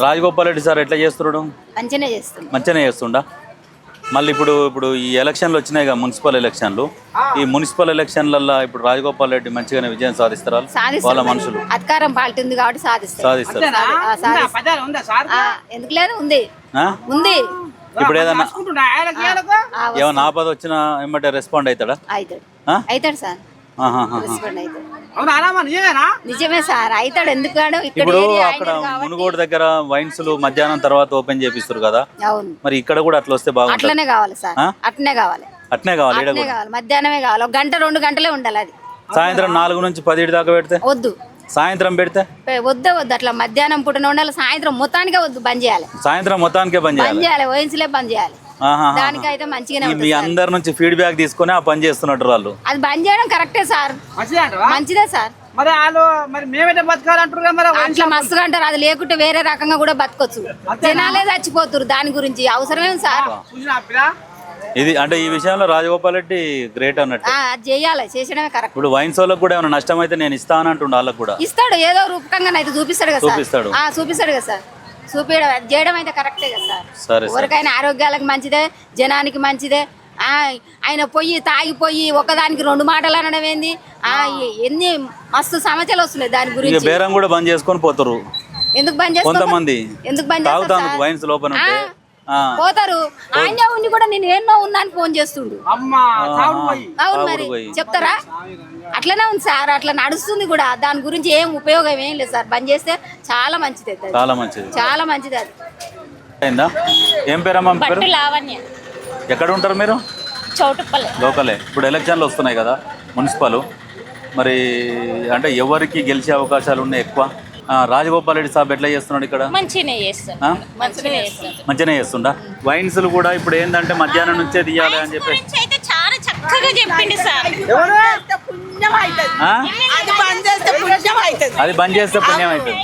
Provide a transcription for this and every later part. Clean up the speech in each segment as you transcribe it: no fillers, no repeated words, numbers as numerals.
Rajagopal Reddy sir ఎట్లా చేస్తున్నాడు? మంచిగానే చేస్తుండా. మళ్ళీ ఇప్పుడు ఈ ఎలక్షన్లు వచ్చినాయిగా, మున్సిపల్ ఎలక్షన్లు. ఈ మున్సిపల్ ఎలక్షన్లలో ఇప్పుడు రాజగోపాల్ రెడ్డి మంచిగానే విజయం సాధిస్తారు వాళ్ళ మనుషులు. అధికారం పార్టీ ఉంది కాబట్టి సాధిస్తారు. ఎందుకు లేదు, ఉంది. ఇప్పుడు ఏదన్నా ఆపద వచ్చినా వెంబడే రెస్పాండ్ అవుతాడా? అవుతాడు సార్. నిజమే సార్, అవుతాడు. ఎందుకు? ఇప్పుడు అక్కడ మునుగోడు దగ్గర వైన్స్ మధ్యాహ్నం తర్వాత ఓపెన్ చేపిస్తారు కదా, మరి ఇక్కడ కూడా అట్లా వస్తే బాగుంటుంది. అట్లనే కావాలి సార్, అట్నే కావాలి. మధ్యాహ్నమే కావాలి, 1 గంట 2 గంటలే ఉండాలి. అది సాయంత్రం 4 నుంచి 10 దాకా పెడితే వద్దు. సాయంత్రం పెడితే వద్దు. అట్లా మధ్యాహ్నం పూట ఉండాలి, సాయంత్రం మొత్తానికే వద్దు, బంద్ చేయాలి. సాయంత్రం మొత్తానికే బంద్ చేయాలి, వైన్స్లే బంద్ చేయాలి. దానికైతే మంచిగానే మీ అందరి నుంచి ఫీడ్బ్యాక్ తీసుకుని ఆ పని చేస్తున్నట్టు వాళ్ళు. అది బంద్ చేయడం కరెక్టే సార్, మంచిదే సార్. అట్లా మస్తుగా అంటారు, అది లేకుంటే వేరే రకంగా కూడా బతకొచ్చు. జనాలే చచ్చిపోతున్నారు, దాని గురించి అవసరమేం సార్. ఇది అంటే ఈ విషయంలో రాజగోపాల్ రెడ్డి గ్రేట్ అన్నట్టు. చేయాలి, చేసడమే కరెక్ట్. ఇప్పుడు వైన్స్ వాళ్ళకి కూడా ఏమైనా నష్టం అయితే నేను ఇస్తాను అంటుండే, వాళ్ళకి కూడా ఇస్తాడు. ఏదో రూపకంగా అయితే చూపిస్తాడు కదా సార్. చూపిస్తాడు కదా సార్. చేయడం అయితే కరెక్టే కదా సార్. ఎవరికైనా ఆరోగ్యాలకు మంచిదే, జనానికి మంచిదే. ఆయన తాగిపోయి ఒకదానికి 2 మాటలు అనడం ఏంది? ఎన్ని మస్తు సమస్యలు వస్తున్నాయి దాని గురించి. బేరం కూడా బంద్ చేసుకొని పోతారు. ఎందుకు బంద్ చేస్తారు? కొంతమంది ఎందుకు బంద్ చేస్తారు? వైన్స్ లోపల పోతారు. ఆయన ఉండి కూడా నేను ఎన్నో ఉన్నా అని ఫోన్ చేస్తుండు. అవును, మరి చెప్తారా? అట్లనే ఉంది సార్, అట్లా నడుస్తుంది కూడా. దాని గురించి ఏం ఉపయోగం ఏం లేదు సార్. బంద్ చేస్తే చాలా మంచిది, చాలా మంచిది. అది ఏం పేరమ్మా? లావణ్య. ఎక్కడ ఉంటారు మీరు? చౌటుప్పల్ లోకలే. ఇప్పుడు ఎలక్షన్లు వస్తున్నాయి కదా మున్సిపల్, మరి అంటే ఎవరికి గెలిచే అవకాశాలు ఉన్నాయి ఎక్కువ? రాజగోపాల్ రెడ్డి సాబ్ ఎట్లా చేస్తున్నాడు ఇక్కడ? మంచిగానే చేస్తుండా. వైన్స్ కూడా ఇప్పుడు ఏంటంటే మధ్యాహ్నం నుంచే తీయాలి అని చెప్పి చాలా చక్కగా చెప్పింది సార్. అది బంద్ చేస్తే పుణ్యం అవుతుంది.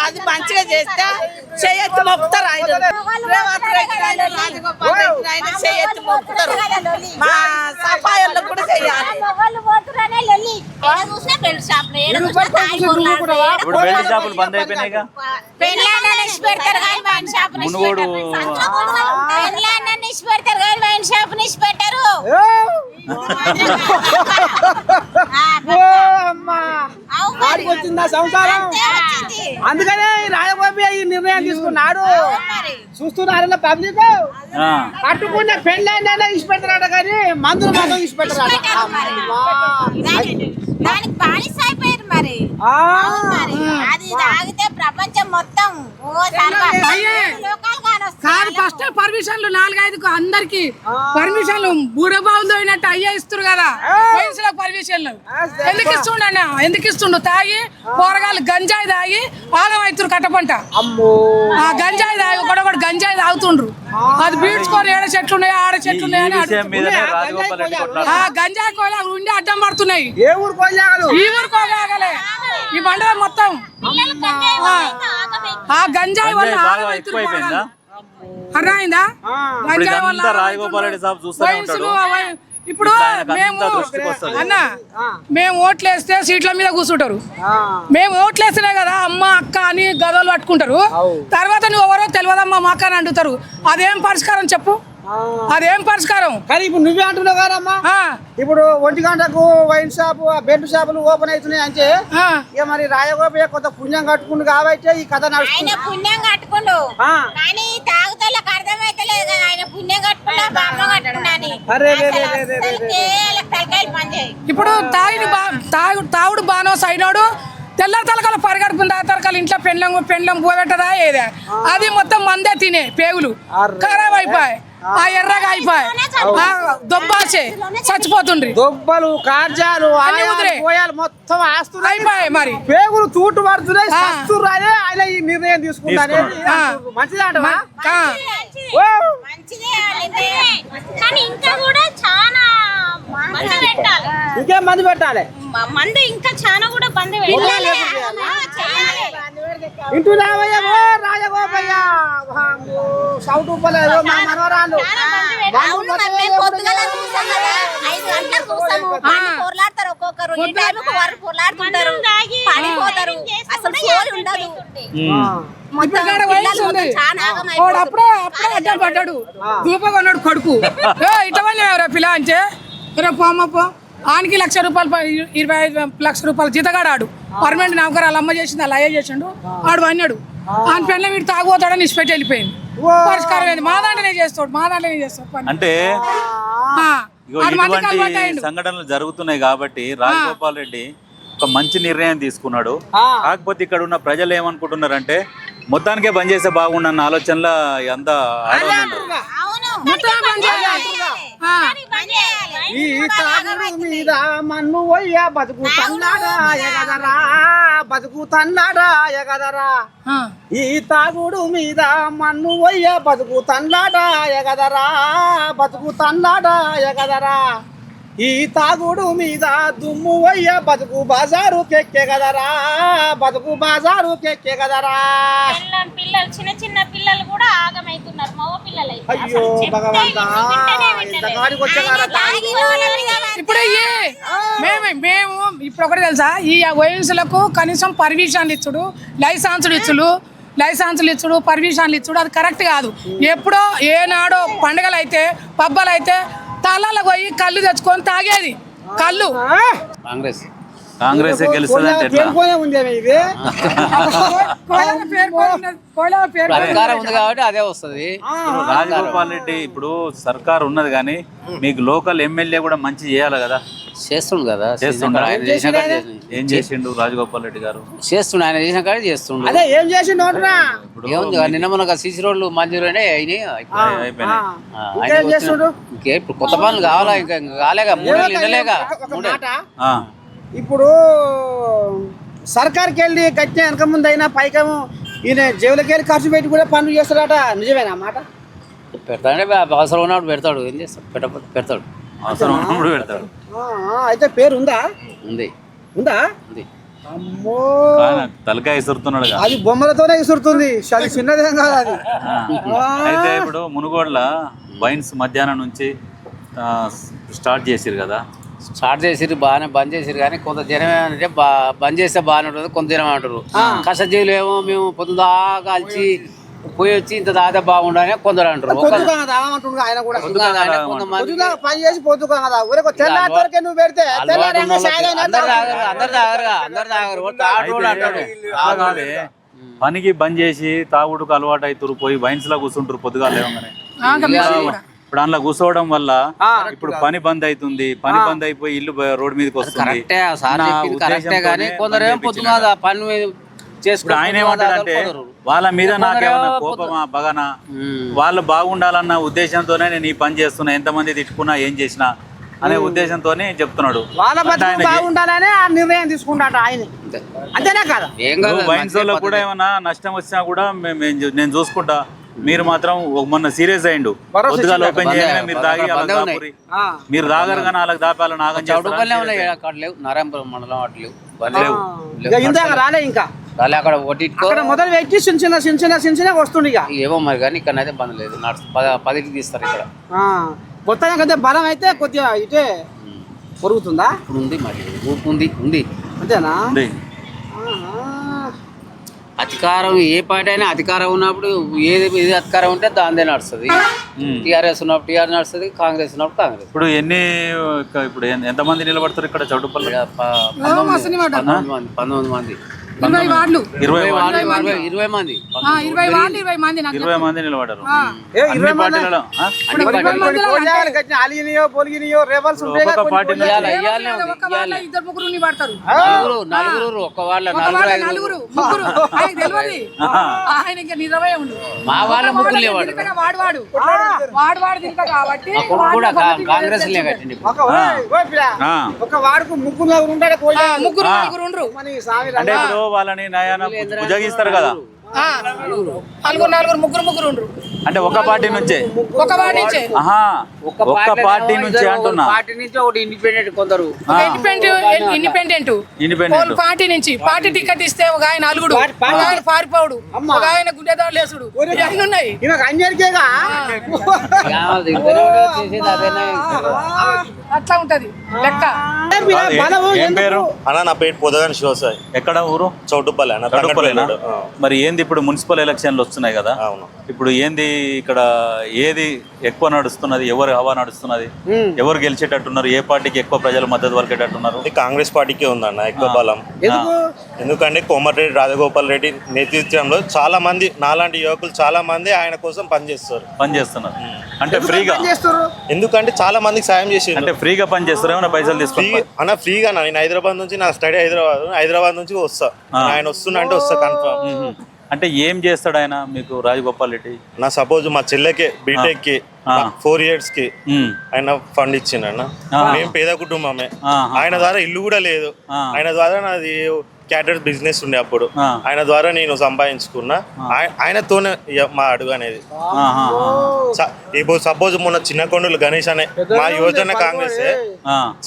అది మంచిగా చేస్తే చేయెత్తి మొక్కుతారు. చేయెత్తి మొక్కుతారు. మా సఫాయిల్లో కూడా చేయాలి. ఇప్పుడు బెల్ట్ షాపులు బంద్ అయిపోయినాయి. మునుగోడు వచ్చిందా సంసారం? అందుకనే రాజబాబు ఈ నిర్ణయం తీసుకున్నాడు. చూస్తున్నారు పబ్లిక్. కట్టుకున్న పెళ్ళైనా ఇష్టపెట్టారట, కానీ మందులు మాత్రం ఇష్టపెట్టారట. ప్రపంచం మొత్తం ఫస్ట్ పర్మిషన్లు 4-5 అందరికి పర్మిషన్లు బూడబావులు అయినట్టు అయ్యే ఇస్తారు కదా పర్మిషన్లు. ఎందుకు ఇస్తుండు? తాగి కూరగాయలు గంజాయి తాగి ఆగం అవుతారు కట్టపంట. గంజాయి తాగి ఒకటి గంజాయి తాగుతుండ్రు. అది బీడ్చుకొని ఏడ చెట్లు ఉన్నాయి, ఆడ చెట్లు ఉన్నాయని గంజాయి కోలా ఉండి అడ్డం పడుతున్నాయి. ఈ ఊరు కోలాగలే ఈ మండలం మొత్తం ఆ గంజాయి వల్ల అర్థమైందా? గంజాయి వల్ల ఇప్పుడు మేము ఓట్లేస్తే సీట్ల మీద కూర్చుంటారు. మేము ఓట్లేస్తేనే కదా అమ్మ అక్క అని గదలు పట్టుకుంటారు. తర్వాత నువ్వు ఎవరో తెలియదమ్మా మా అక్క అని అంటుతారు. అదేం పరిష్కారం చెప్పు? అదేం పరిష్కారం? కానీ ఇప్పుడు నువ్వే అంటున్నావు కదమ్మా, ఇప్పుడు 1 గంటకు వైన్ షాపు బెల్ట్ షాపులు ఓపెన్ అవుతున్నాయి అంటే ఇక మరి రాజగోపాల్ కొంత పుణ్యం కట్టుకుండు కాబట్టి ఈ కథ నడుస్తుంది. పుణ్యం కట్టుకుండు కానీ తాగుతలకు అర్థమైతలేదు కదా ఆయన పుణ్యం కట్టుకున్నా బామ్మ కట్టుకున్నాని. ఇప్పుడు తాగుడు బానో సైనోడు తెల్ల తలకాల పరిగడుపుంది. ఆ తలకాలు ఇంట్లో పెండ్లం పోబెట్టదా ఏదే అది మొత్తం మందే తినే పేగులు ఖరాబ్ అయిపోయి ఆ ఎర్రగా అయిపోయి దొబ్బాసే చచ్చిపోతుండ్రి. దొబ్బలు కార్జాలు పోయాలు మొత్తం ఆస్తులు అయిపోయాయి. మరి పేగులు తూటు పడుతున్నాయి. ఆయన ఈ నిర్ణయం తీసుకుంటారు. మంచిది అంటవా? ఇంకేం మంది పెట్టాలి. మంది ఇంకా చాలా కూడా బంద్ పెట్టాలి. ఇంటూ రావయ్య ఓ రాజగోపయ్య సౌట్ ఉప్పలేదు మా మనవరాలు అవును మరి మేము పొద్దుగాల చూసాం కదా 5 గంటలకు చూసాము పని పొర్లాడతారు ఒక్కొక్కరు ఈ టైంకు వారు పొర్లాడుతుంటారు పడిపోతారు అసలు సోల్ ఉండదు మొత్తం పిల్లలు మొత్తం చాలా ఆగమైపోతారు అప్పుడే అడ్డాలు పడ్డాడు దూపగా ఉన్నాడు కొడుకు ఇటవన్నీ ఎవరా పిల్ల అంటే పోమప్ప ఆనికి ₹1,00,000 25 లక్షల జీతగాడు ఆడు పర్మనెంట్ నౌకరాలు అమ్మ చేసింది అలా అయ్యే చేసిండు ఆడు అన్నాడు ఆయన పెళ్ళ వీడు తాగుపోతాడని ఇచ్చిపెట్టి వెళ్ళిపోయింది పరిష్కారం ఏంది మా దాంట్లోనే చేస్తాడు పని అంటే ఇటువంటి సంఘటనలు జరుగుతున్నాయి కాబట్టి రాజగోపాల్ రెడ్డి ఒక మంచి నిర్ణయం తీసుకున్నాడు. కాకపోతే ఇక్కడ ఉన్న ప్రజలు ఏమనుకుంటున్నారంటే మొత్తానికే బంద్ చేస్తే బాగుండన్న ఆలోచనలో అంతా ఈ తాగుడు మీద మన్ను పోయ్యా బతుకుతన్నాడా ఎగదరా ఈ తాగుడు మీద మన్ను పోయ్యా బతుకుతన్నాడా ఎగదరా ఈ తాగుడు మీద దుమ్ము వయ్య బతుకు బజారు కెక్కే కదరా పిల్లలు చిన్న పిల్లలు కూడా ఆగమైతున్నారు మగ పిల్లలు అయ్యో భగవంతా ఇప్పుడు మేము ఇప్పుడు ఒకటి తెలుసా ఈ వయసులకు కనీసం పర్మిషన్లు ఇచ్చుడు లైసెన్సులు ఇచ్చుడు పర్మిషన్లు ఇచ్చుడు అది కరెక్ట్ కాదు. ఎప్పుడో ఏనాడో పండుగలు అయితే పబ్బాలు అయితే తలాలకు పోయి కళ్ళు తెచ్చుకొని తాగేది కళ్ళు. కాంగ్రెస్ గెలుస్తుందంటే అధికారం ఉంది కాబట్టి అదే వస్తుంది. రాజగోపాల్ రెడ్డి ఇప్పుడు సర్కార్ ఉన్నది కానీ మీకు లోకల్ ఎమ్మెల్యే కూడా మంచి చేయాలి కదా. చేస్తుండు కదా, ఏం చేసిండు రాజగోపాల్ రెడ్డి గారు? చేస్తుండు, ఆయన చేసిన కాడ చేస్తుండు. ఏముంది నిన్న మన సిసి రోడ్లు మంజూరు అయిపోయినాయి. ఇప్పుడు కొత్త పనులు కావాలా? ఇంకా కాలేగా, 3 నెలలు నిండలేగా. ఇప్పుడు సర్కార్కి వెళ్ళి కట్టిన వెనక ముందు అయినా పైకము ఈయన జేబులకి వెళ్ళి ఖర్చు పెట్టి కూడా పనులు చేస్తాడట, నిజమేనా మాట? పెడతాడే, అవసరం ఉన్నప్పుడు పెడతాడు. ఏం చేస్తాడు? పెడతాడు, అవసరం ఉన్నప్పుడు పెడతాడు. అయితే పేరు ఉందా? ఉంది. అమ్మో, తలకాయ ఇసురుతున్నాడు. అది బొమ్మలతోనే ఇసురుతుంది, అది చిన్నదేం కాదు అది. అయితే ఇప్పుడు మునుగోడ్ల వైన్స్ మధ్యాహ్నం నుంచి స్టార్ట్ చేసిరు కదా. స్టార్ట్ చేసిరు, బాగానే బంద్ చేసిరు. కానీ కొంత జనం ఏమంటే బంద్ చేస్తే బాగానే ఉంటుంది, కొంత జనం అంటారు కష్టజీవులు ఏమో మేము పొద్దుదాకా కలిసి పోయి వచ్చి ఇంత దాదా బాగుండని కొందరు అంటారు. పనికి బంద్ చేసి తాగుడుకు అలవాటు అవుతారు, పోయి వైన్స్ లా కూర్చుంటారు పొద్దుగా లేవగానే. ఇప్పుడు అందులో కూర్చోవడం వల్ల ఇప్పుడు పని బంద్ అవుతుంది, పని బంద్ అయిపోయి ఇల్లు రోడ్ మీదకి వస్తుంది. ఆయన ఏమంటాడంటే వాళ్ళ మీద నాకేమన్నా కోపమా పగనా, వాళ్ళు బాగుండాలన్న ఉద్దేశంతోనే నేను ఈ పని చేస్తున్నా, ఎంతమంది తిట్టుకున్నా ఏం చేసినా అనే ఉద్దేశంతోనే చెప్తున్నాడు. నిర్ణయం తీసుకుంటాడు ఆయన, అంతేనా కదా? వైన్స్ లో కూడా ఏమన్నా నష్టం వచ్చినా కూడా నేను చూసుకుంటా, మీరు మాత్రం మొన్న సీరియస్ అయ్యిండు, పొద్దుగా ఓపెన్ చేయగానే మీరు తాగి మీరు తాగరు కానీ వాళ్ళకి దాపాలని ఆగం నారాయణపురం మండలం అట్లేవు రాలే, ఇంకా అక్కడ మొదలు పెట్టి చిన్న వస్తుండే. ఏమో మరి కానీ ఇక్కడ అయితే బంద్ లేదు, 10కి తీస్తారు ఇక్కడ. కొత్తగా కదా బలం అయితే కొద్దిగా ఇటే పెరుగుతుందా? ఇప్పుడు ఉంది మరి, ఊపు ఉంది అంతేనా? అధికారం ఏ పార్టీ అయినా అధికారం ఉన్నప్పుడు ఏది అధికారం ఉంటే దానిదే నడుస్తుంది. టీఆర్ఎస్ ఉన్నప్పుడు టీఆర్ఎస్ నడుస్తుంది, కాంగ్రెస్ ఉన్నప్పుడు కాంగ్రెస్. ఇప్పుడు ఎంతమంది నిలబడతారు ఇక్కడ చౌటుపల్లి? 19 మంది. 20 వార్డులు, 20 మంది. 20 మంది నిలబడ్డారు. నలుగురు ఒక్క వాళ్ళ నలుగురు మా వాళ్ళ ముగ్గురు లేవాడు కూడా కాంగ్రెస్ కట్టింది. ఒక వాడుకు ముగ్గురు ముగ్గురు అంటే ఇప్పుడు వాళ్ళని నయాన భుజగిస్తారు కదా, నలుగురు ముగ్గురు అంటే ఒక పార్టీ నుంచే ఒక వార్డు నుంచే ఆహా ఒక్క పార్టీ నుంచే అంటున్నా పార్టీ నుంచి ఒకటి ఇండిపెండెంట్ కొందరు ఇండిపెండెంట్ పార్టీ నుంచి పార్టీ టికెట్ ఇస్తే ఒక ఆయన అలుగుడు ఒక ఆయన పారిపోవుడు ఒక ఆయన గుండెదారు లేసుడు ఇవన్నీ ఉన్నాయి. ఈమెకు అంజరికేగా చేసేది అదేనా అట్లా ఉంటది లెక్క. ఏం పేరు అన్న నా పేరు పొదగాని శివసాయి. ఎక్కడ ఊరు? చౌటుపల్లి అన్న. చౌటుపల్లినా? మరి ఏంది ఇప్పుడు మున్సిపల్ ఎలక్షన్లు వస్తున్నాయి కదా, అవును. ఇప్పుడు ఏంది ఇక్కడ ఏది ఎక్కువ నడుస్తున్నది, ఎవరు హవా నడుస్తున్నది, ఎవరు గెలిచేటట్టున్నారు, ఏ పార్టీకి ఎక్కువ ప్రజలు మద్దతు పలికేటట్టున్నారు? ఇది కాంగ్రెస్ పార్టీకే ఉందన్న ఎక్కువ బలం. ఎందుకంటే కోమటిరెడ్డి రాజగోపాల్ రెడ్డి నేతృత్వంలో చాలా మంది నాలాంటి యువకులు చాలా మంది ఆయన కోసం పనిచేస్తున్నారు. అంటే ఫ్రీగా, ఎందుకంటే చాలా మందికి సాయం చేసి అంటే ఫ్రీగా పని చేస్తారు, ఏమైనా పైసలు తీసుకుని? అన్న ఫ్రీగా నేను హైదరాబాద్ నుంచి నా స్టడీ హైదరాబాద్ నుంచి వస్తా. ఆయన వస్తున్నా అంటే వస్తా కన్ఫర్మ్. అంటే ఏం చేస్తాడు ఆయన మీకు రాజగోపాల్ రెడ్డి? నా సపోజ్ మా చెల్లెకి బీటెక్ కి 4 years కి ఆయన ఫండ్ ఇచ్చిండన్న. మేము పేద కుటుంబమే. ఆయన ద్వారా ఇల్లు కూడా లేదు. ఆయన ద్వారా నాది క్యాటర్స్ బిజినెస్ ఉండే అప్పుడు. ఆయన ద్వారా నేను సంపాదించుకున్నా. ఆయనతోనే మా అడుగు అనేది. ఇప్పుడు సపోజ్ మొన్న చిన్న కొండలు గణేష్ అనే మా యువజన కాంగ్రెస్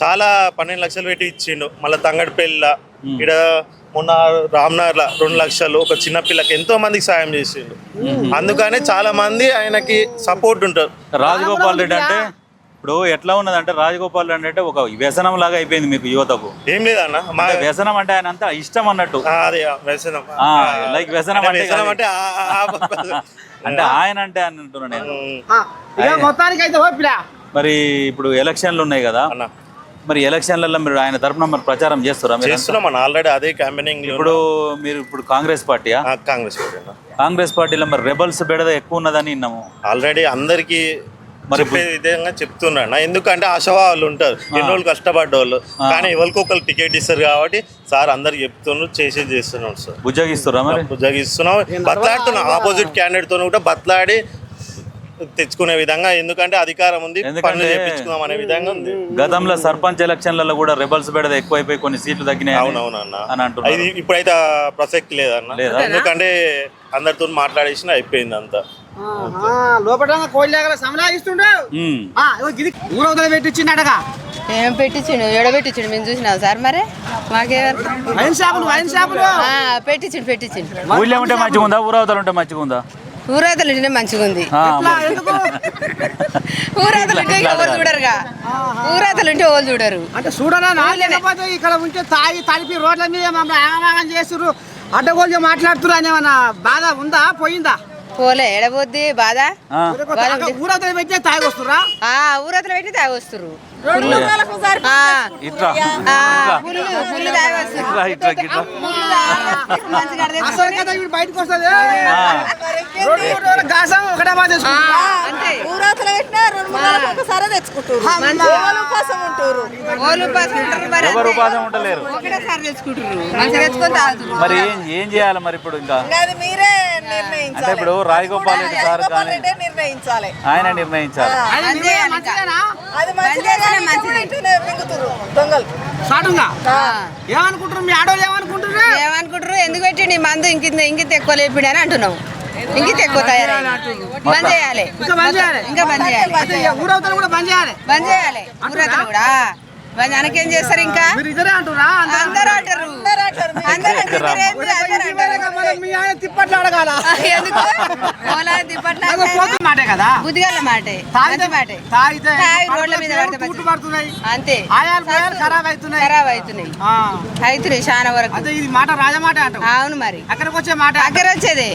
చాలా 12 లక్షలు పెట్టి ఇచ్చిండు. మళ్ళీ తంగడిపల్లిల ఇక్కడ మొన్న రామ్నగర్ల 2 లక్షలు ఒక చిన్న పిల్లకి ఎంతో మందికి సాయం చేసిండు. అందుకనే చాలా మంది ఆయనకి సపోర్ట్ ఉంటారు. రాజగోపాల్ రెడ్డి అంటే ఇప్పుడు ఎట్లా ఉన్నదంటే రాజగోపాల్ రెడ్డి అంటే ఒక వ్యసనం లాగా అయిపోయింది మీకు యువతకు. ఏం లేదన్న మా వ్యసనం అంటే ఆయన అంతా ఇష్టం అన్నట్టు. అదే వ్యసనం. లైక్ వ్యసనం అంటే అంటే ఆయన అంటే అని అంటున్నా నేను. మొత్తానికి అయితే మరి ఇప్పుడు ఎలక్షన్లు ఉన్నాయి కదా, మరి ఎలక్షన్లలో మీరు ఆయన తరఫున మరి ప్రచారం చేస్తున్నాం ఆల్రెడీ. అదే క్యాంపెయినింగ్. ఇప్పుడు కాంగ్రెస్ పార్టీయా? కాంగ్రెస్ పార్టీలో మరి రెబల్స్ బెడద ఎక్కువ ఉన్నదని విన్నాము. ఆల్రెడీ అందరికి మరి విధంగా చెప్తున్నా. ఎందుకంటే ఆశవా వాళ్ళు ఉంటారు, ఎన్ని రోజులు కష్టపడ్డోళ్ళు, కానీ ఎవరికొకరు టికెట్ ఇస్తారు కాబట్టి సార్ అందరికి చెప్తున్నారు, చేస్తున్నాం సార్. బుజ్జగిస్తున్నా మరి? బుజ్జగిస్తున్నాం, బతలాడుతున్నాం. ఆపోజిట్ క్యాండిడేట్ తో కూడా బతలాడి తెచ్చుకునే విధంగా, ఎందుకంటే అధికారం ఉంది, పనులు చేయించుకుందాం అనే విధంగా ఉంది. గతంలో సర్పంచ్ ఎలక్షన్లలో కూడా రెబల్స్ బెడద ఎక్కువైపోయి కొన్ని సీట్లు తగ్గినాయి. అవునవునన్న. ఇప్పుడైతే ప్రసక్తి లేదన్న. ఎందుకంటే అందరితో మాట్లాడేసిన అయిపోయింది అంతా. లోపల కోళ్ళ సమలాగిస్తుండే ఊరవతల పెట్టించిండగా. ఏం పెట్టించిండు, ఎడబెట్టించిండు, మేము చూసినాం సార్. మరి మాకేమో వైన్ షాపులు పెట్టించిండు. ఊళ్ళో ఉంటే మంచిగా ఉందా, ఊరవతలు ఉంటే మంచిగా ఉందా? ఊరవతలు ఉంటేనే మంచిగా ఉంది. ఊరవతలు ఉంటే ఎవరు చూడరుగా, ఊరవతలు ఉంటే ఎవరు చూడరు. అంటే చూడరా ఇక్కడ ఉంటే తాగి తడిపి రోడ్ల మీద మమ్మల్ని చేస్తున్నారు, అడ్డగోలు మాట్లాడుతున్నారు అని ఏమన్నా బాధ ఉందా, పోయిందా? పోలే, ఎడబోద్ది బాధ. ఊరవతలు పెట్టి తాగి వస్తురా? ఊరవతలు పెట్టి తాగి వస్తురు. బయటకు వస్తుంది ఒకటే బాధ మరి ఏం చేయాలి మరి ఇప్పుడు? ఇంకా అంటే ఇప్పుడు రాజగోపాల్ రెడ్డి సార్ కానీ ఆయన నిర్ణయించాలి. ఏమనుకుంటారు మీ ఆడవాళ్ళు? ఏమనుకుంటారు ఎందుకు పెట్టిండి మందు ఇంకింత ఎక్కువ లేపిడు అని అంటున్నావు. ఇంకింత ఎక్కువ తయారు బంద్ చేయాలి, ఇంకా బంద్ చేయాలి. ఊరవతలు కూడా బంద్ చేయాలి. ఊరవతలు కూడా అనకేం చేస్తారు? ఇంకా అందరూ అంటారు. తిప్పట్లు అడగాల బుద్ధిగల మాటే, రోడ్ల మీద అంతే ఖరాబ్ అవుతున్నాయి చాలా వరకు. ఇది మాట రాజమాట అంటారు. అవును మరి అక్కడికి వచ్చే మాట అక్కడ వచ్చేది